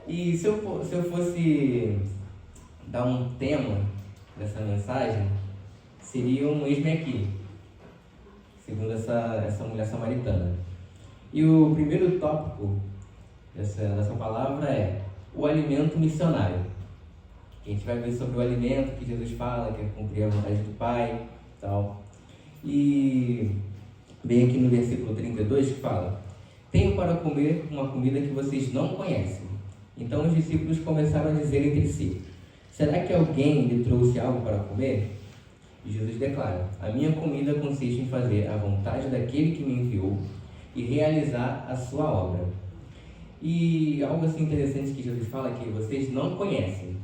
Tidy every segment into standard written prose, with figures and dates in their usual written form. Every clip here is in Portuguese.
E se eu fosse dar um tema dessa mensagem, seria um eis-me aqui, segundo essa mulher samaritana. E o primeiro tópico dessa palavra é o alimento missionário. A gente vai ver sobre o alimento que Jesus fala, que é cumprir a vontade do Pai e tal. E bem aqui no versículo 32 que fala: tenho para comer uma comida que vocês não conhecem. Então os discípulos começaram a dizer entre si: será que alguém lhe trouxe algo para comer? E Jesus declara: a minha comida consiste em fazer a vontade daquele que me enviou e realizar a sua obra. E algo assim interessante que Jesus fala que vocês não conhecem.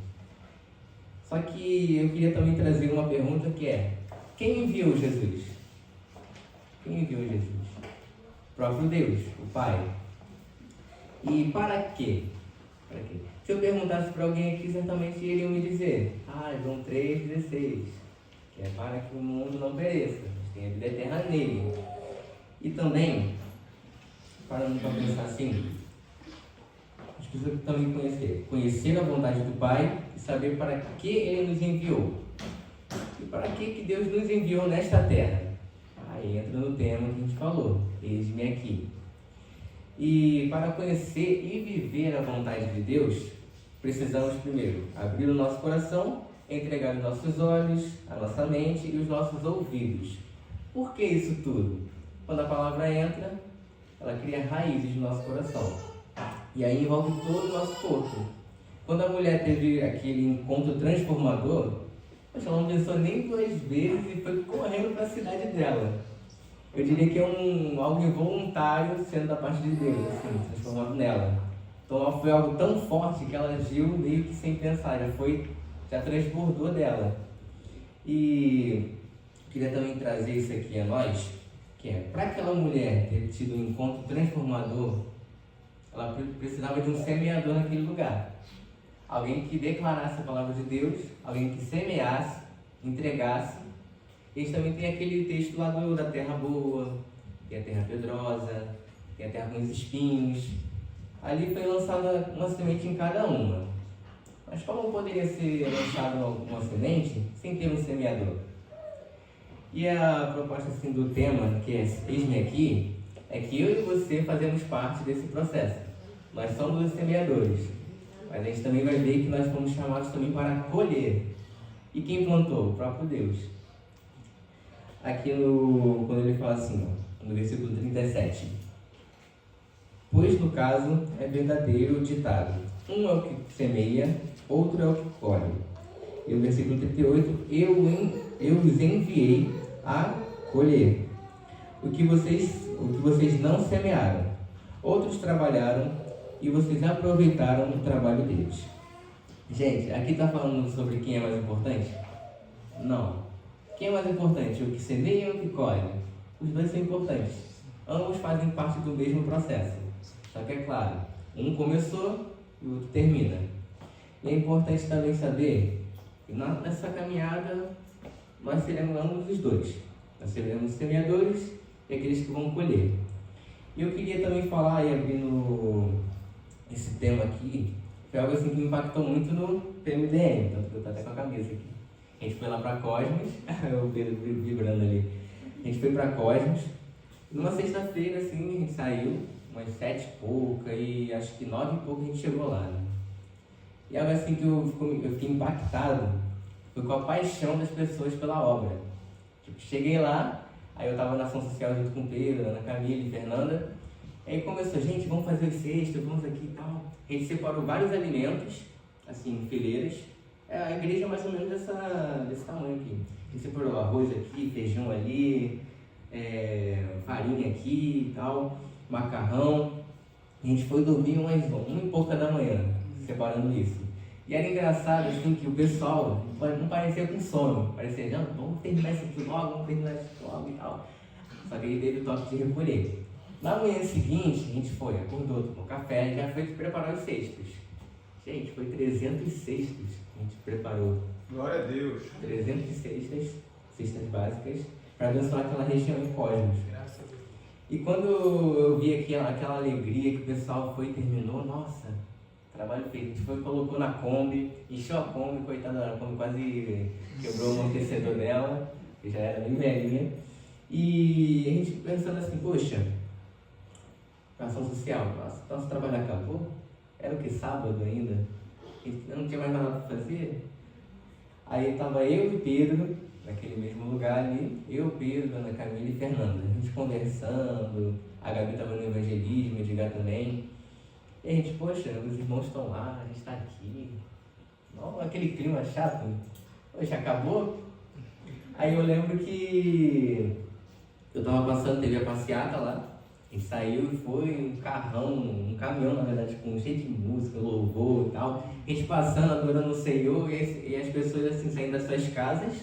Só que eu queria também trazer uma pergunta que é: quem enviou Jesus? Quem enviou Jesus? O próprio Deus, o Pai. E para quê? Para quê? Se eu perguntasse para alguém aqui, certamente iriam me dizer: João 3,16, que é para que o mundo não pereça, mas tenha vida eterna nele. E também, parando para pensar assim, as pessoas também conhecer a vontade do Pai e saber para que Ele nos enviou. E para que Deus nos enviou nesta terra? Aí entra no tema que a gente falou: eis-me aqui. E para conhecer e viver a vontade de Deus, precisamos primeiro abrir o nosso coração, entregar os nossos olhos, a nossa mente e os nossos ouvidos. Por que isso tudo? Quando a palavra entra, ela cria raízes no nosso coração. E aí envolve todo o nosso corpo. Quando a mulher teve aquele encontro transformador, ela não pensou nem duas vezes e foi correndo para a cidade dela. Eu diria que é algo involuntário sendo da parte de Deus, assim, transformado nela. Então foi algo tão forte que ela agiu meio que sem pensar, já transbordou dela. E queria também trazer isso aqui a nós, que é, para aquela mulher ter tido um encontro transformador, ela precisava de um semeador naquele lugar. Alguém que declarasse a palavra de Deus, alguém que semeasse, entregasse. E a gente também tem aquele texto lá da terra boa, tem a terra pedrosa, tem a terra com os espinhos. Ali foi lançada uma semente em cada uma. Mas como poderia ser lançada uma semente sem ter um semeador? E a proposta assim, do tema, que é eis-me aqui, é que eu e você fazemos parte desse processo. Nós somos os semeadores. Mas a gente também vai ver que nós fomos chamados também para colher. E quem plantou? O próprio Deus. Aqui quando ele fala assim, no versículo 37. Pois no caso é verdadeiro o ditado: um é o que semeia, outro é o que colhe. E o versículo 38, eu os enviei a colher o que vocês não semearam. Outros trabalharam e vocês aproveitaram o trabalho deles. Gente, aqui está falando sobre quem é mais importante? Não. Quem é mais importante? O que semeia ou o que colhe? Os dois são importantes. Ambos fazem parte do mesmo processo. Só que é claro, um começou e o outro termina. E é importante também saber que nessa caminhada nós seremos ambos os dois. Nós seremos semeadores e aqueles que vão colher. E eu queria também falar e abrindo esse tema aqui, foi algo assim que me impactou muito no PMDM, tanto que eu estou até com a camisa aqui. A gente foi lá para Cosmos, o Pedro vibrando ali. A gente foi para Cosmos. Numa sexta-feira, assim, a gente saiu, umas 7 e pouca, e acho que 9 e pouca a gente chegou lá, né? E algo assim que eu fiquei impactado foi com a paixão das pessoas pela obra. Tipo, cheguei lá, aí eu estava na ação social junto com o Pedro, Ana Camila e Fernanda. Aí começou: gente, vamos fazer os cestos, vamos aqui e tal. A gente separou vários alimentos, assim, em fileiras. A igreja é mais ou menos desse tamanho aqui. A gente separou arroz aqui, feijão ali, farinha aqui e tal, macarrão. A gente foi dormir umas 1h pouca da manhã, separando isso. E era engraçado, assim, que o pessoal não parecia com sono. Parecia: não, vamos terminar isso aqui logo, e tal. Só que aí teve o toque de recolher. Na manhã seguinte, a gente acordou, tomou café e já foi preparar os cestos. Gente, foi 300 cestos que a gente preparou. Glória a Deus. 300 cestas básicas, para abençoar aquela região em Cosmos. Graças a Deus. E quando eu vi aquela alegria que o pessoal foi e terminou, nossa, Trabalho feito. A gente foi, colocou na Kombi, encheu a Kombi, coitada da Kombi, quase quebrou o amortecedor dela, que já era bem velhinha. E a gente pensando assim, poxa, ação social, nosso trabalho acabou? Era o que? Sábado ainda? Eu não tinha mais nada para fazer. Aí estava eu e Pedro, naquele mesmo lugar ali, eu, Pedro, Ana Camila e Fernanda. A gente conversando, a Gabi estava no evangelismo, o Edgar também. E a gente, poxa, os irmãos estão lá, a gente está aqui. Não, aquele clima chato. Poxa, acabou? Aí eu lembro que eu estava passando, teve a passeata lá. E saiu e foi um carrão, um caminhão, na verdade, com cheio de música, louvor e tal. A gente passando, adorando o Senhor, e as pessoas assim, saindo das suas casas.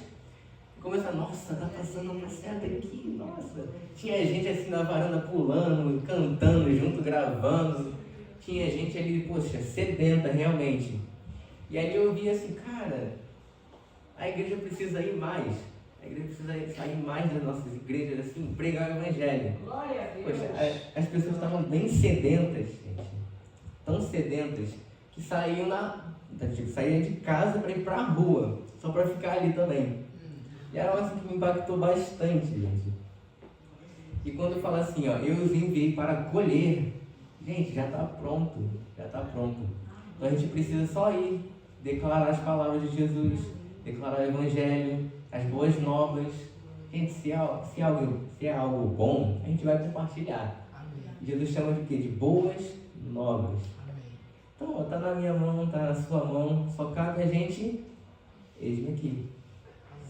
E começaram, nossa, tá passando uma passeata aqui, nossa. Tinha gente assim na varanda pulando, cantando junto, gravando. Tinha gente ali, poxa, sedenta realmente. E aí eu vi assim, cara, a igreja precisa ir mais. A igreja precisa sair mais das nossas igrejas, assim, pregar o evangelho. Glória a Deus. Poxa, as pessoas estavam bem sedentas, gente. Tão sedentas, que saíam de casa para ir para a rua, só para ficar ali também. E era algo assim que me impactou bastante, gente. E quando eu falo assim, ó, eu os enviei para colher, gente, já está pronto, já está pronto. Então a gente precisa só ir, declarar as palavras de Jesus, declarar o evangelho, as boas novas. Gente, se é algo bom, a gente vai compartilhar. Amém. Jesus chama de quê? De boas novas. Amém. Então, está na minha mão, está na sua mão, só cabe a gente, eis-me aqui.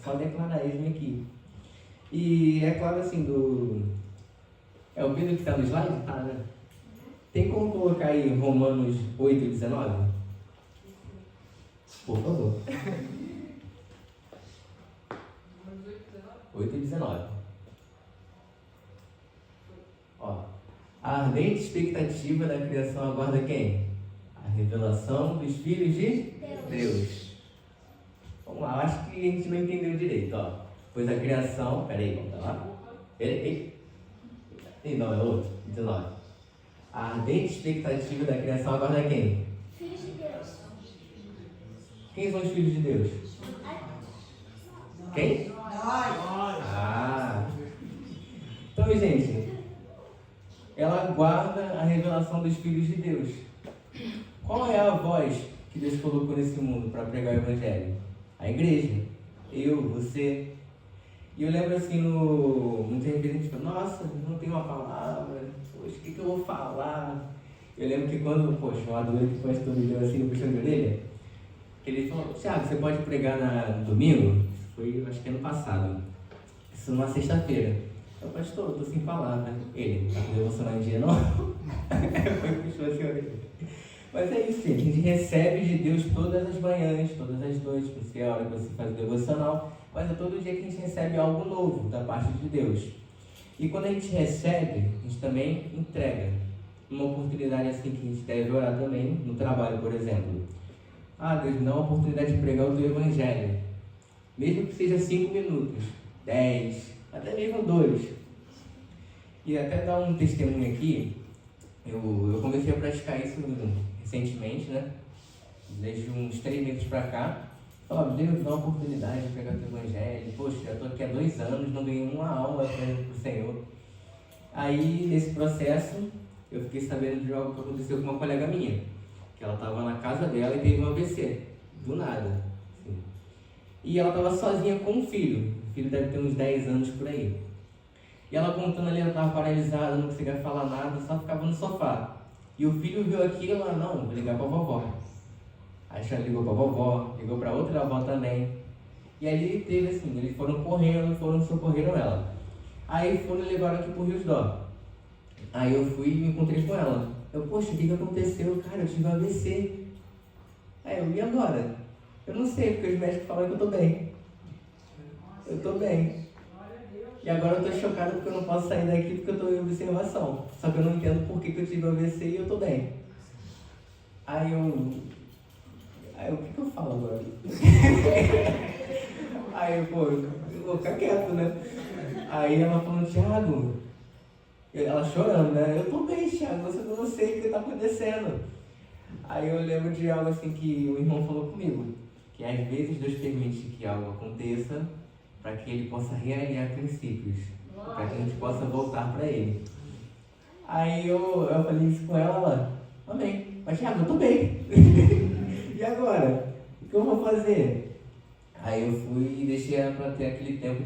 Só declarar, eis-me aqui. E é claro assim, é o Pedro que está no slide? Tá, né? Tem como colocar aí Romanos 8:19? Por favor. 8:19. Ó, a ardente expectativa da criação aguarda quem? A revelação dos filhos de Deus. Vamos lá, acho que a gente não entendeu direito, ó. Pois a criação, peraí, vamos lá. Não, é outro, 19. A ardente expectativa da criação aguarda quem? Filhos de Deus. Quem são os filhos de Deus? Quem? Então, gente, ela aguarda a revelação dos filhos de Deus. Qual é a voz que Deus colocou nesse mundo para pregar o evangelho? A igreja. Eu, você. E eu lembro assim, muitas vezes a gente fala, nossa, não tem uma palavra, poxa, o que eu vou falar? Eu lembro que quando, poxa, o Adorno que o pastor me deu assim no puxão de orelha, ele falou, Thiago, você pode pregar no domingo? Foi, acho que ano passado. Isso numa sexta-feira. Eu, pastor, eu tô sem palavra. Ele, tá com devocional em dia não? Foi, puxou assim a orelha. Mas é isso, gente. A gente recebe de Deus todas as manhãs, todas as noites, por ser a hora que você faz o devocional. Mas é todo dia que a gente recebe algo novo da parte de Deus. E quando a gente recebe, a gente também entrega. Uma oportunidade assim que a gente deve orar também, no trabalho, por exemplo. Ah, Deus, me dá uma oportunidade de pregar o teu evangelho. Mesmo que seja 5 minutos, 10, até mesmo 2. E até dar um testemunho aqui, eu comecei a praticar isso recentemente, né? Desde uns 3 meses pra cá. Falava, Deus, dá uma oportunidade de pregar o teu evangelho. Poxa, já estou aqui há 2 anos, não ganhei uma aula para o Senhor. Aí, nesse processo, eu fiquei sabendo de algo que aconteceu com uma colega minha. Que ela estava na casa dela e teve um AVC. Do nada. Assim. E ela estava sozinha com um filho. O filho deve ter uns 10 anos por aí. E ela contando ali, ela estava paralisada, não conseguia falar nada, só ficava no sofá. E o filho viu aquilo e ela, não, vou ligar para a vovó. Aí já ligou para a vovó, ligou para outra avó também. E aí teve assim, eles foram correndo, socorreram ela. Aí foram levar aqui pro Rio de Dó. Aí eu fui e me encontrei com ela. Eu, poxa, o que aconteceu? Cara, eu tive um AVC. Aí eu, e agora? Eu não sei, porque os médicos falaram que eu tô bem. Eu tô bem. E agora eu tô chocado porque eu não posso sair daqui porque eu tô em observação. Só que eu não entendo por que eu tive um AVC e eu tô bem. Aí o que eu falo agora? Aí, pô, eu vou ficar quieto, né? Aí ela falou, Thiago, ela chorando, né? Eu tô bem, Thiago, eu não sei o que tá acontecendo. Aí eu lembro de algo assim que o irmão falou comigo, que às vezes Deus permite que algo aconteça para que Ele possa realinhar princípios, para que a gente possa voltar para Ele. Aí eu falei isso com ela, amém. Mas Thiago, eu tô bem. E agora? O que eu vou fazer? Aí eu fui e deixei ela para ter aquele tempo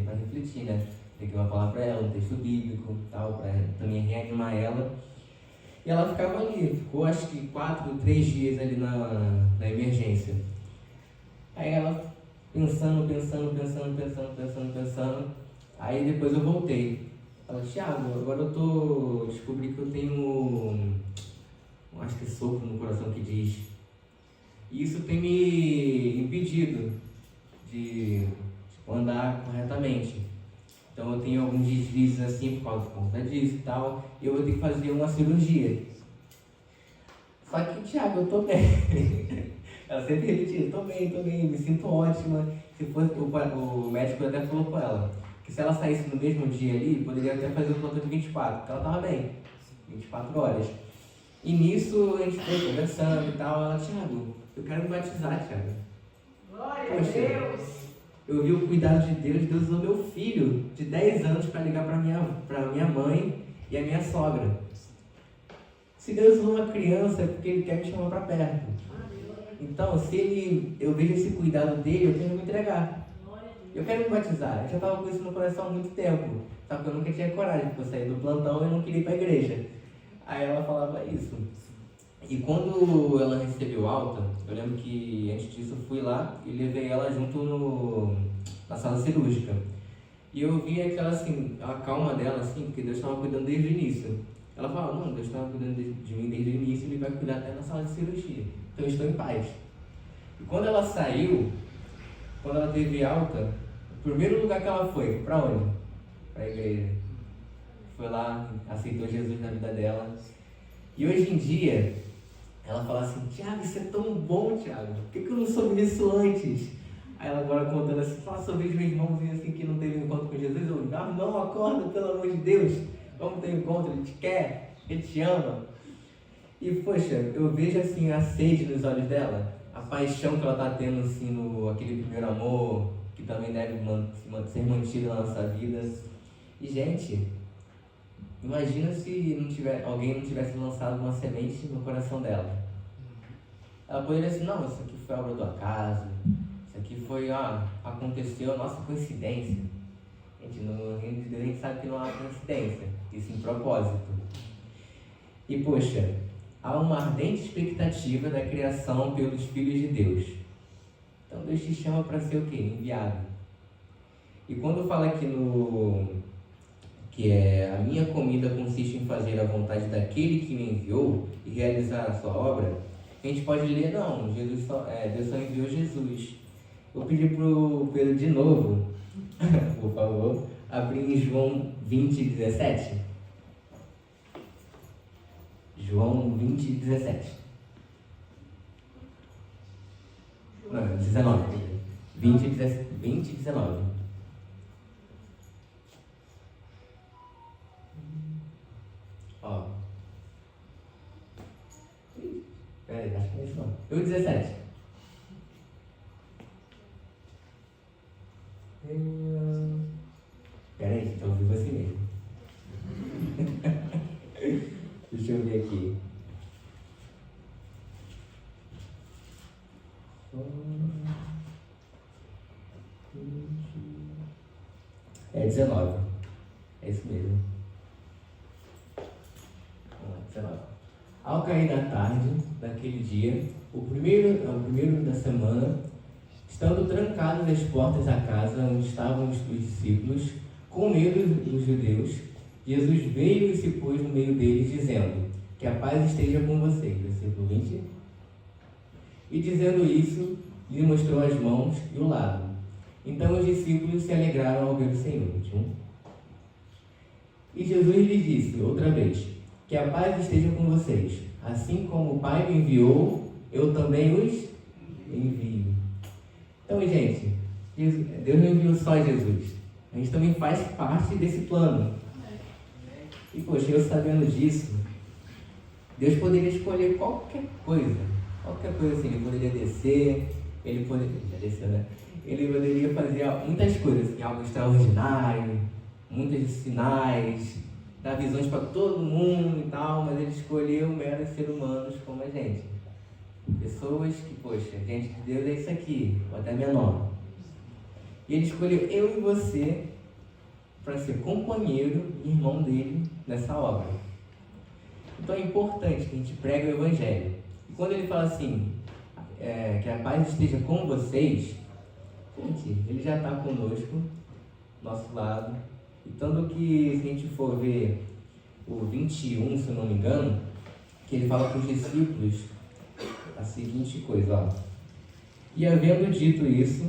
para refletir, né? Peguei uma palavra para ela, um texto bíblico e tal, para também reanimar ela. E ela ficava ali, ficou acho que 3 dias ali na emergência. Aí ela pensando. Aí depois eu voltei. Ela, Thiago, agora descobri que eu tenho, acho que sopro no coração que diz. E isso tem me impedido de andar corretamente. Então eu tenho alguns deslizes assim por conta disso e tal, e eu vou ter que fazer uma cirurgia. Só que, Thiago, eu tô bem. Ela sempre repetia, tô bem, me sinto ótima. Se fosse, o médico até falou com ela que se ela saísse no mesmo dia ali, poderia até fazer o plantão de 24, porque ela tava bem, 24 horas. E nisso a gente foi conversando e tal, ela, Thiago, eu quero me batizar, Thiago. Glória a Deus! Eu vi o cuidado de Deus. Deus usou meu filho de 10 anos para ligar para minha mãe e a minha sogra. Se Deus usou uma criança é porque Ele quer me chamar para perto. Então, se eu vejo esse cuidado dele, eu tenho que me entregar. Eu quero me batizar. Eu já estava com isso no coração há muito tempo. Só que eu nunca tinha coragem, porque eu saí do plantão e eu não queria ir para a igreja. Aí ela falava isso. E quando ela recebeu alta, eu lembro que antes disso eu fui lá e levei ela junto na sala cirúrgica. E eu vi aquela assim, a calma dela assim, porque Deus estava cuidando desde o início. Ela falava, não, Deus estava cuidando de mim desde o início e Ele vai cuidar até na sala de cirurgia. Então eu estou em paz. E quando ela saiu, quando ela teve alta, o primeiro lugar que ela foi para onde? Para a igreja. Foi lá, aceitou Jesus na vida dela. E hoje em dia, ela fala assim, Thiago, isso é tão bom, Thiago, por que eu não soube disso antes? Aí ela agora contando assim, fala sobre os meus irmãozinhos assim que não teve encontro com Jesus, eu, não, acorda, pelo amor de Deus, vamos ter encontro, Ele te quer, Ele te ama. E poxa, eu vejo assim a sede nos olhos dela, a paixão que ela está tendo assim aquele primeiro amor, que também deve ser mantido na nossa vida. E gente, imagina se alguém não tivesse lançado uma semente no coração dela. Ela poderia dizer, não, isso aqui foi obra do acaso, isso aqui foi, aconteceu, nossa, coincidência. Gente, no reino de Deus a gente sabe que não há coincidência, e sim propósito. E poxa, há uma ardente expectativa da criação pelos filhos de Deus. Então Deus te chama para ser o quê? Enviado. E quando fala aqui que a minha comida consiste em fazer a vontade daquele que me enviou e realizar a sua obra, a gente pode ler, não, Deus só enviou Jesus. Vou pedir para o Pedro de novo, por favor, abrir em João 20:17. João 20:17. Não, 19. 20:19. Ó. Peraí, acho que é isso não. Eu 17. Peraí, gente, eu ouvi você mesmo. Deixa eu ver aqui. É 19. É isso mesmo. 19. Ao cair da tarde daquele dia, o primeiro da semana, estando trancadas as portas da casa onde estavam os discípulos, com medo dos judeus, Jesus veio e se pôs no meio deles, dizendo, que a paz esteja com vocês. Versículo 20. E dizendo isso, lhe mostrou as mãos e o lado. Então os discípulos se alegraram ao ver o Senhor. 21. E Jesus lhe disse outra vez, que a paz esteja com vocês. Assim como o Pai me enviou, eu também os envio. Então, gente, Deus não enviou só Jesus. A gente também faz parte desse plano. E, poxa, eu sabendo disso, Deus poderia escolher qualquer coisa assim, ele poderia descer, ele poderia fazer muitas coisas, assim, algo extraordinário, muitos sinais, dar visões para todo mundo e tal, mas ele escolheu meros seres humanos como a gente. Pessoas que, poxa, gente de Deus é isso aqui, ou até menor. E ele escolheu eu e você para ser companheiro e irmão dele nessa obra. Então é importante que a gente pregue o Evangelho. E quando ele fala assim, que a paz esteja com vocês, gente, ele já está conosco, nosso lado. E tanto que, se a gente for ver o 21, se eu não me engano, que ele fala para os discípulos a seguinte coisa, ó. E havendo dito isso,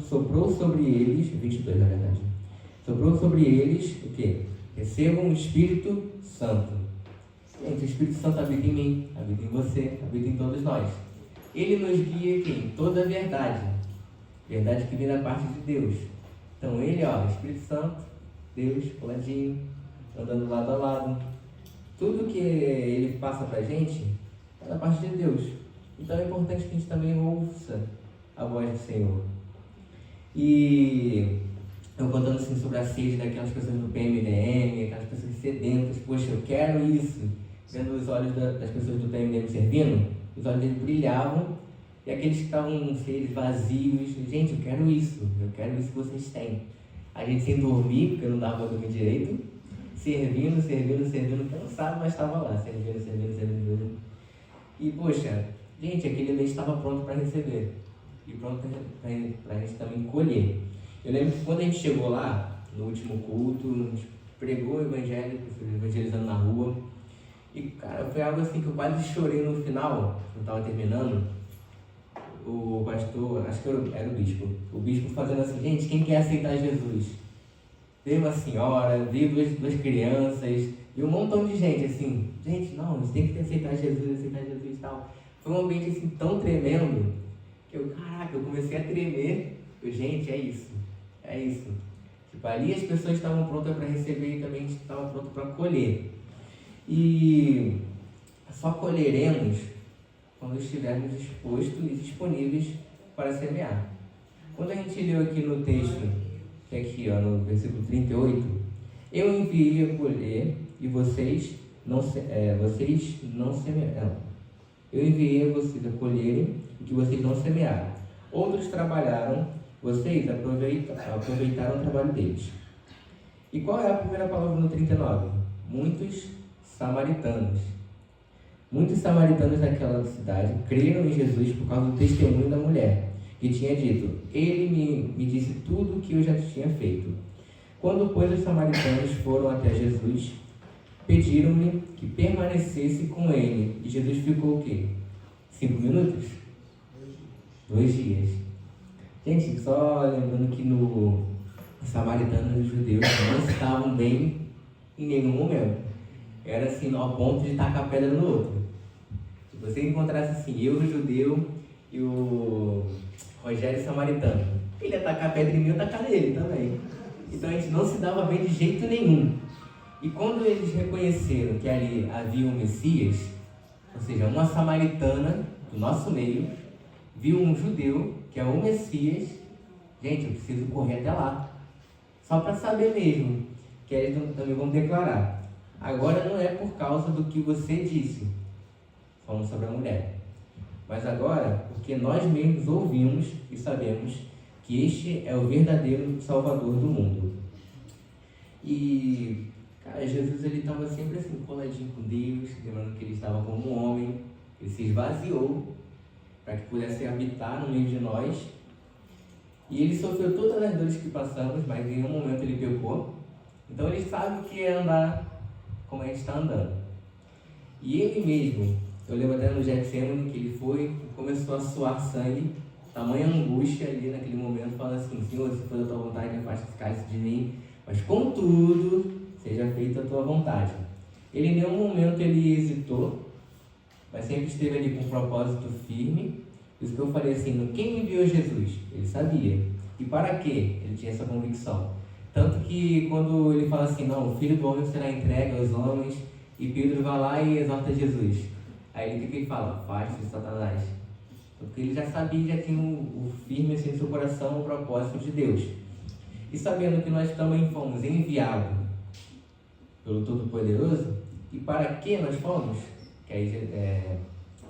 soprou sobre eles, 22 na verdade, soprou sobre eles o quê? Recebam o Espírito Santo. Gente, o Espírito Santo habita em mim, habita em você, habita em todos nós. Ele nos guia aqui em toda a verdade, verdade que vem da parte de Deus. Então ele, ó, Espírito Santo, Deus, coladinho, andando lado a lado. Tudo que ele passa pra gente é da parte de Deus. Então é importante que a gente também ouça a voz do Senhor. E eu contando assim sobre a sede daquelas pessoas do PMDM, aquelas pessoas sedentas, poxa, eu quero isso. Vendo os olhos das pessoas do PMDM servindo, os olhos deles brilhavam, e aqueles que estavam seres vazios, gente, eu quero isso que vocês têm. A gente sem dormir, porque não dava para dormir direito, servindo, cansado, mas estava lá, servindo. E, poxa, gente, aquele mês estava pronto para receber, e pronto para a gente também colher. Eu lembro que quando a gente chegou lá, no último culto, a gente pregou o evangelho, evangelizando na rua, e, cara, foi algo assim que eu quase chorei no final, quando estava terminando. O pastor, acho que era o bispo fazendo assim, gente, quem quer aceitar Jesus? Veio uma senhora, veio duas crianças, e um montão de gente, assim, gente, não, a gente tem que aceitar Jesus e tal. Foi um ambiente assim tão tremendo, que eu comecei a tremer. Gente, é isso. Tipo, ali as pessoas estavam prontas para receber e também a gente estava pronto para colher. E só colheremos quando estivermos dispostos e disponíveis para semear. Quando a gente leu aqui no texto, que é aqui, ó, no versículo 38, eu enviei a colher e vocês não semearam. Eu enviei a vocês a colherem o que vocês não semearam. Outros trabalharam, vocês aproveitaram o trabalho deles. E qual é a primeira palavra no 39? Muitos samaritanos. Muitos samaritanos daquela cidade creram em Jesus por causa do testemunho da mulher, que tinha dito, ele me disse tudo o que eu já tinha feito. Quando, pois, os samaritanos foram até Jesus, pediram-lhe que permanecesse com ele. E Jesus ficou o quê? 5 minutos? 2 dias. Gente, só lembrando que os samaritanos e os judeus não estavam bem em nenhum momento. Era assim, ao ponto de tacar pedra no outro. Se você encontrasse assim, eu, o judeu, e o Rogério samaritano, ele ia tacar pedra em mim, eu tacar nele também. Então a gente não se dava bem de jeito nenhum. E quando eles reconheceram que ali havia um Messias, ou seja, uma samaritana do nosso meio, viu um judeu, que é o Messias, gente, eu preciso correr até lá. Só para saber mesmo, que eles também vão declarar. Agora não é por causa do que você disse, falando sobre a mulher, mas agora porque nós mesmos ouvimos e sabemos que este é o verdadeiro Salvador do mundo. E, cara, Jesus ele estava sempre assim, coladinho com Deus, lembrando que ele estava como um homem, ele se esvaziou para que pudesse habitar no meio de nós. E ele sofreu todas as dores que passamos, mas em nenhum momento ele pecou. Então ele sabe o que é andar como a gente está andando. E ele mesmo, eu lembro até no Getsemane que ele foi e começou a suar sangue, tamanha angústia ali naquele momento, falando assim, Senhor, se for da tua vontade, afasta esse cálice de mim, mas contudo, seja feita a tua vontade. Ele em nenhum momento ele hesitou, mas sempre esteve ali com um propósito firme. Por isso que eu falei assim, quem enviou Jesus? Ele sabia. E para quê? Ele tinha essa convicção. Tanto que quando ele fala assim, não, o Filho do Homem será entregue aos homens, E Pedro vai lá e exorta Jesus. Aí o que ele fala? Afaste de Satanás. Porque ele já sabia, já tinha o firme assim, no seu coração o propósito de Deus. E sabendo que nós também fomos enviados pelo Todo-Poderoso, e para que nós fomos? Que aí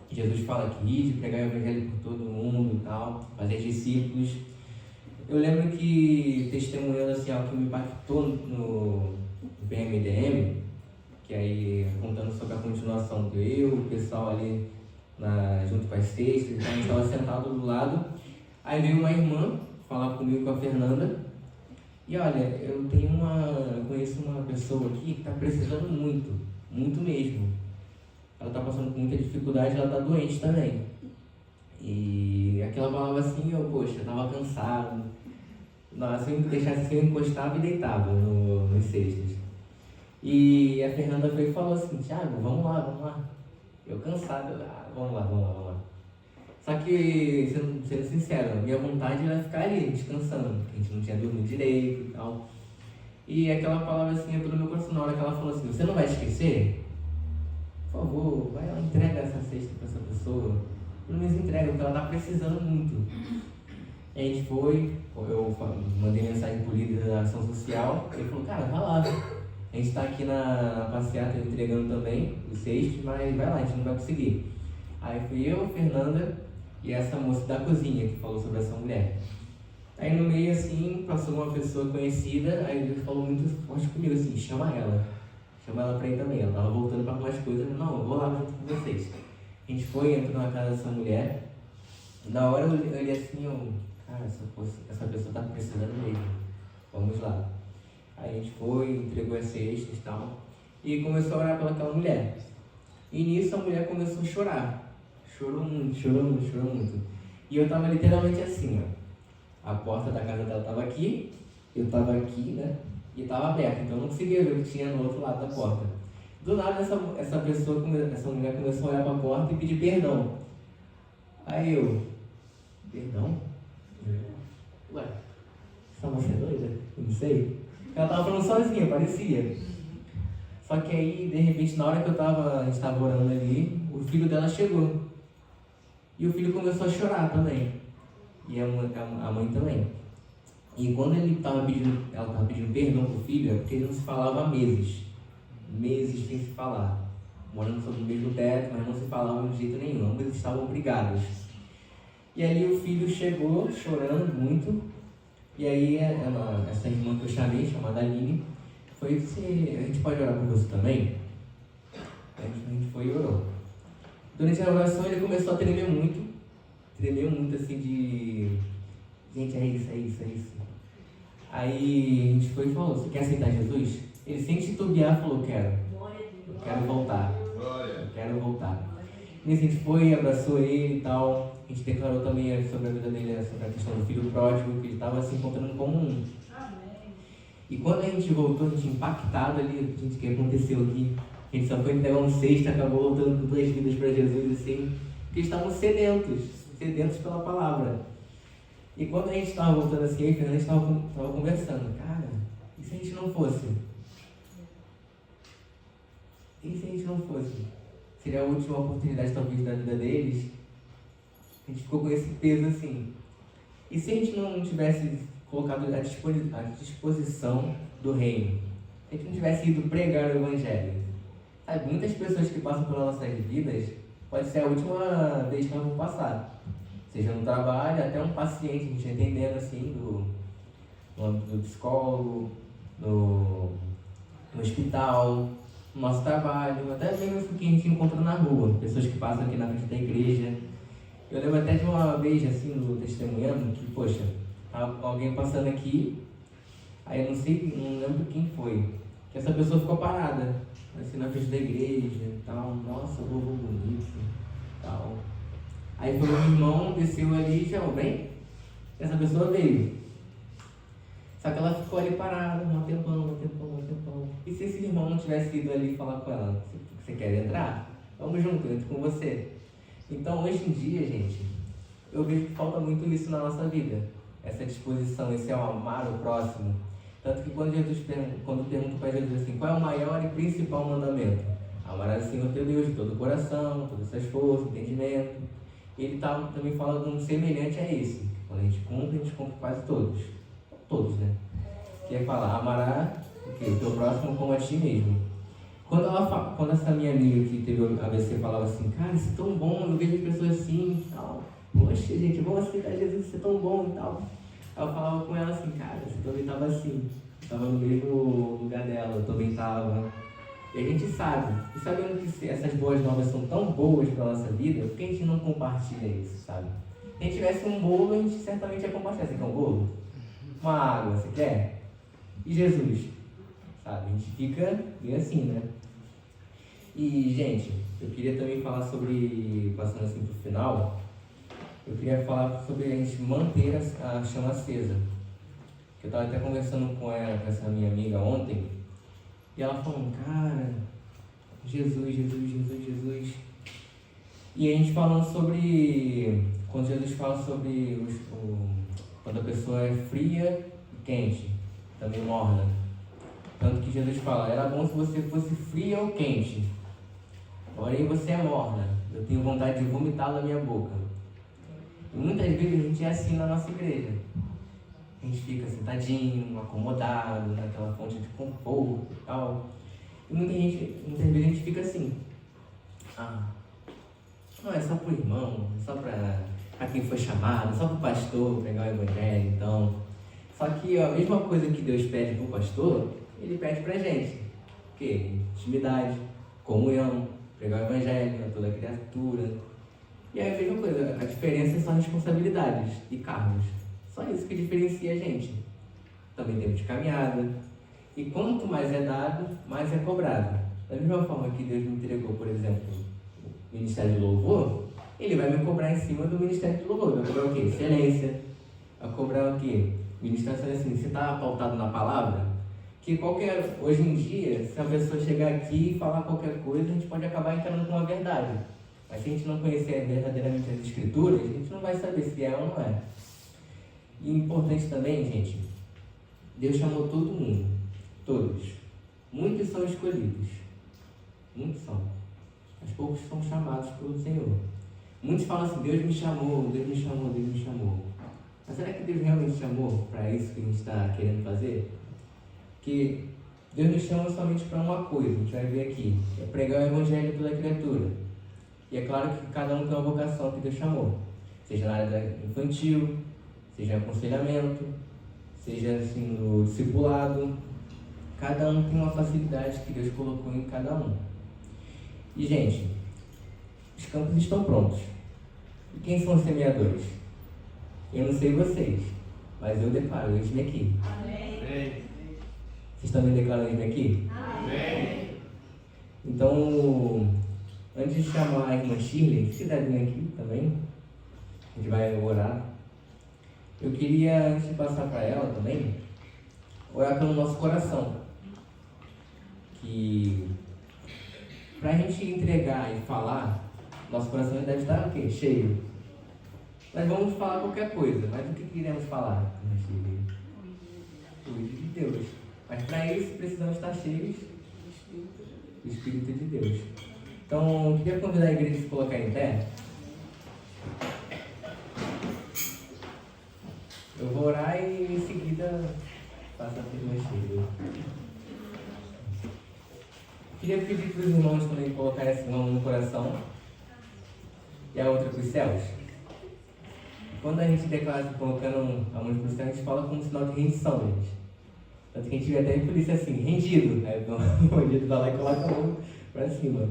Jesus fala que ir, de pregar o evangelho por todo mundo e tal, fazer discípulos. Eu lembro que, testemunhando assim, algo que me impactou no BMDM, que aí contando sobre a continuação do o pessoal ali junto com as cestas, então a gente estava sentado do lado, aí veio uma irmã falar comigo, com a Fernanda, e olha, eu conheço uma pessoa aqui que está precisando muito, muito mesmo. Ela está passando por muita dificuldade, ela está doente também. E aquela palavra assim, poxa, eu estava cansado. Nossa, se eu me deixasse assim, eu encostava e deitava nos cestos. E a Fernanda veio e falou assim, Thiago, vamos lá. Eu cansado, vamos lá. Só que, sendo sincero, minha vontade era ficar ali, descansando, porque a gente não tinha dormido direito e tal. E aquela palavra assim entrou no meu coração na hora que ela falou assim, você não vai esquecer? Por favor, vai lá, entrega essa cesta para essa pessoa. Pelo menos entrega, porque ela está precisando muito. E a gente foi, eu mandei mensagem pro líder da ação social, ele falou, cara, vai lá. A gente está aqui na passeata entregando também os cestos, mas vai lá, a gente não vai conseguir. Aí fui eu, Fernanda e essa moça da cozinha que falou sobre essa mulher. Aí no meio assim, passou uma pessoa conhecida, aí ele falou muito forte comigo assim, chama ela pra ir também. Ela tava voltando para algumas coisas, não, eu vou lá junto com vocês. A gente foi, entrou na casa dessa mulher, na hora eu olhei assim, cara, essa pessoa tá precisando mesmo, vamos lá. Aí a gente foi, entregou as cestas e tal, e começou a orar pelaquela mulher. E nisso a mulher começou a chorar. Chorou muito. E eu tava literalmente assim, A porta da casa dela tava aqui, eu tava aqui, né? E tava aberta, então eu não conseguia ver o que tinha no outro lado da porta. Do nada essa mulher começou a olhar pra porta e pedir perdão. Aí eu, perdão? Ué, essa moça é doida? Eu não sei. Ela tava falando sozinha, parecia. Só que aí, de repente, na hora que a gente tava orando ali, o filho dela chegou. E o filho começou a chorar também. E a mãe também. E quando ela estava pedindo perdão pro filho, é porque ele não se falava há meses. Meses sem se falar. Morando sob o mesmo teto, mas não se falavam de jeito nenhum. Ambos estavam brigados. E aí o filho chegou chorando muito. E aí essa irmã que eu chamei, chamada Aline, foi assim, a gente pode orar por você também? Aí a gente foi e orou. Durante a oração ele começou a tremer muito assim de... Gente, é isso. Aí a gente foi e falou, você quer aceitar Jesus? Ele sem titubear falou, quero voltar. Eu quero voltar. E assim, a gente foi, abraçou ele e tal. A gente declarou também sobre a vida dele, sobre a questão do filho pródigo, que ele estava se encontrando como um. E quando a gente voltou, a gente impactado ali, o que aconteceu aqui. A gente só foi pegar um cesto, acabou voltando com 2 vidas para Jesus, assim, porque estavam sedentos pela palavra. E quando a gente estava voltando assim, a gente estava conversando, cara, e se a gente não fosse? E se a gente não fosse? Seria a última oportunidade talvez da vida deles. A gente ficou com esse peso assim. E se a gente não tivesse colocado à disposição do reino? Se a gente não tivesse ido pregar o evangelho? Sabe, muitas pessoas que passam pelas nossas vidas, pode ser a última vez que elas vão passar. Seja no trabalho, até um paciente, a gente entendendo assim, no âmbito do psicólogo, no hospital, no nosso trabalho, até mesmo que a gente encontra na rua, pessoas que passam aqui na frente da igreja. Eu lembro até de uma vez, assim, no testemunhando, que, poxa, alguém passando aqui, aí eu não lembro quem foi, que essa pessoa ficou parada, assim, na frente da igreja e tal, nossa, vovô bonito e tal. Aí foi um irmão, desceu ali e chamou, vem, essa pessoa veio. Só que ela ficou ali parada, um tempão. E se esse irmão não tivesse ido ali falar com ela, você quer entrar? Vamos junto, eu entro com você. Então hoje em dia, gente, eu vejo que falta muito isso na nossa vida. Essa disposição, esse amar o próximo. Tanto que quando pergunto para Jesus assim, qual é o maior e principal mandamento? Amarás o Senhor teu Deus de todo o coração, todas as forças, entendimento. Ele também fala de um semelhante a esse. Quando a gente cumpre quase todos. Todos, né? Que é falar, amará o teu próximo como a ti mesmo. Quando essa minha amiga que teve o AVC falava assim, cara, isso é tão bom, eu vejo as pessoas assim e tal. Poxa, gente, vamos aceitar Jesus, isso é tão bom e tal. Aí eu falava com ela assim, cara, você também estava assim. Estava no mesmo lugar dela, eu também estava. E a gente sabe. E sabendo que essas boas novas são tão boas para a nossa vida, por que a gente não compartilha isso, sabe? Se a gente tivesse um bolo, a gente certamente ia compartilhar. Você quer um bolo? Uma água, você quer? E Jesus? Sabe? A gente fica meio assim, né? E, gente, eu queria também falar sobre, passando assim pro final, eu queria falar sobre a gente manter a chama acesa. Eu estava até conversando com essa minha amiga ontem, e ela falou, cara, Jesus. E a gente falando sobre, quando Jesus fala sobre quando a pessoa é fria e quente, também morna. Tanto que Jesus fala, era bom se você fosse fria ou quente. Porém você é morna, eu tenho vontade de vomitar na minha boca. E muitas vezes a gente é assim na nossa igreja. A gente fica sentadinho, acomodado, naquela fonte de conforto e tal. E muitas vezes a gente fica assim. Não, é só pro irmão, é só pra quem foi chamado, é só pro pastor pregar o evangelho, então. Só que a mesma coisa que Deus pede pro pastor, Ele pede pra gente. O quê? Intimidade, comunhão, pregar o evangelho a toda criatura. E aí a mesma coisa, a diferença são responsabilidades e cargos. Só isso que diferencia a gente. Também tempo de caminhada. E quanto mais é dado, mais é cobrado. Da mesma forma que Deus me entregou, por exemplo, o Ministério de Louvor, Ele vai me cobrar em cima do Ministério de Louvor. Vai cobrar o quê? Excelência. Vai cobrar o quê? Ministério assim, você está pautado na palavra? Que hoje em dia, se a pessoa chegar aqui e falar qualquer coisa, a gente pode acabar entrando com a verdade. Mas se a gente não conhecer verdadeiramente as Escrituras, a gente não vai saber se é ou não é. E importante também, gente, Deus chamou todo mundo, todos. Muitos são escolhidos, muitos são, mas poucos são chamados pelo Senhor. Muitos falam assim, Deus me chamou. Mas será que Deus realmente chamou para isso que a gente está querendo fazer? Porque Deus nos chama somente para uma coisa, a gente vai ver aqui, é pregar o Evangelho a toda criatura. E é claro que cada um tem uma vocação que Deus chamou, seja na área infantil, seja aconselhamento, seja assim, no discipulado. Cada um tem uma facilidade que Deus colocou em cada um. E, gente, os campos estão prontos. E quem são os semeadores? Eu não sei vocês, mas eu declaro, eis-me aqui. Amém. Vocês também declaram eis-me aqui? Amém. Então, antes de chamar a irmã Shirley, se quiser vir aqui também, a gente vai orar. Eu queria, antes de passar para ela também, orar pelo nosso coração. Que, para a gente entregar e falar, nosso coração deve estar o quê? Cheio. Nós vamos falar qualquer coisa, mas o que queremos falar? O Espírito de Deus. Mas para isso precisamos estar cheios do Espírito de Deus. Então, eu queria convidar a igreja a se colocar em pé. Eu vou orar e em seguida passar a irmã Shirley. Queria pedir para os irmãos também colocarem essa mão no coração e a outra para os céus. Quando a gente declara colocando a mão para os céus, a gente fala como um sinal de rendição, gente. Tanto que a gente vê até em polícia assim, rendido. Aí o bandido vai lá e coloca a mão para cima.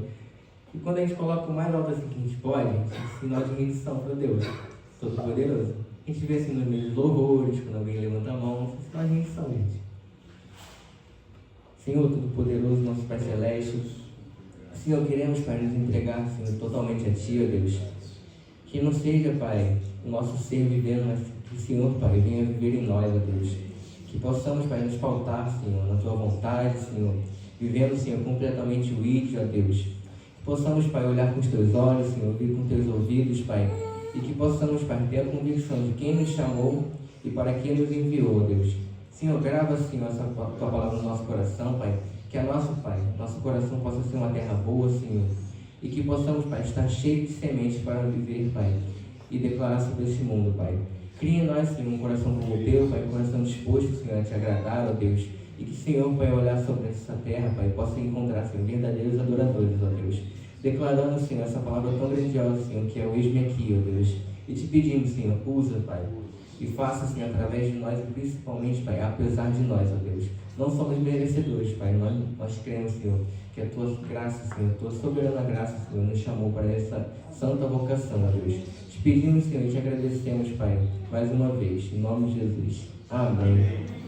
E quando a gente coloca o mais alto assim que a gente pode, é um sinal de rendição para Deus Todo-Poderoso. A gente vê assim nos meios de louvores, quando alguém levanta a mão, é um sinal de rendição, gente. Senhor Todo-Poderoso, nosso Pai Celeste, Senhor, queremos, Pai, nos entregar, Senhor, totalmente a Ti, ó Deus. Que não seja, Pai, o nosso ser vivendo, mas que o Senhor, Pai, venha viver em nós, ó Deus. Que possamos, Pai, nos pautar, Senhor, na Tua vontade, Senhor, vivendo, Senhor, completamente o ídolo, ó Deus. Que possamos, Pai, olhar com os Teus olhos, Senhor, ouvir com Teus ouvidos, Pai. E que possamos, Pai, ter a convicção de quem nos chamou e para quem nos enviou, ó Deus. Senhor, grava, Senhor, essa Tua palavra no nosso coração, Pai. Que Que a nosso, Pai, nosso coração possa ser uma terra boa, Senhor. E que possamos, Pai, estar cheios de sementes para viver, Pai, e declarar sobre este mundo, Pai. Cria em nós, Senhor, um coração como o Teu, Pai, um coração disposto, Senhor, a Te agradar, ó Deus. E que, Senhor, Pai, olhar sobre essa terra, Pai, possa encontrar, Senhor, verdadeiros adoradores, ó Deus. Declarando, Senhor, essa palavra tão grandiosa, Senhor, que é o eis-me aqui, ó Deus. E te pedindo, Senhor, usa, Pai. E faça, Senhor, através de nós e principalmente, Pai, apesar de nós, ó Deus. Não somos merecedores, Pai. Nós cremos, Senhor, que a Tua graça, Senhor, a Tua soberana graça, Senhor, nos chamou para essa santa vocação, ó Deus. Te pedimos, Senhor, e te agradecemos, Pai, mais uma vez. Em nome de Jesus. Amém.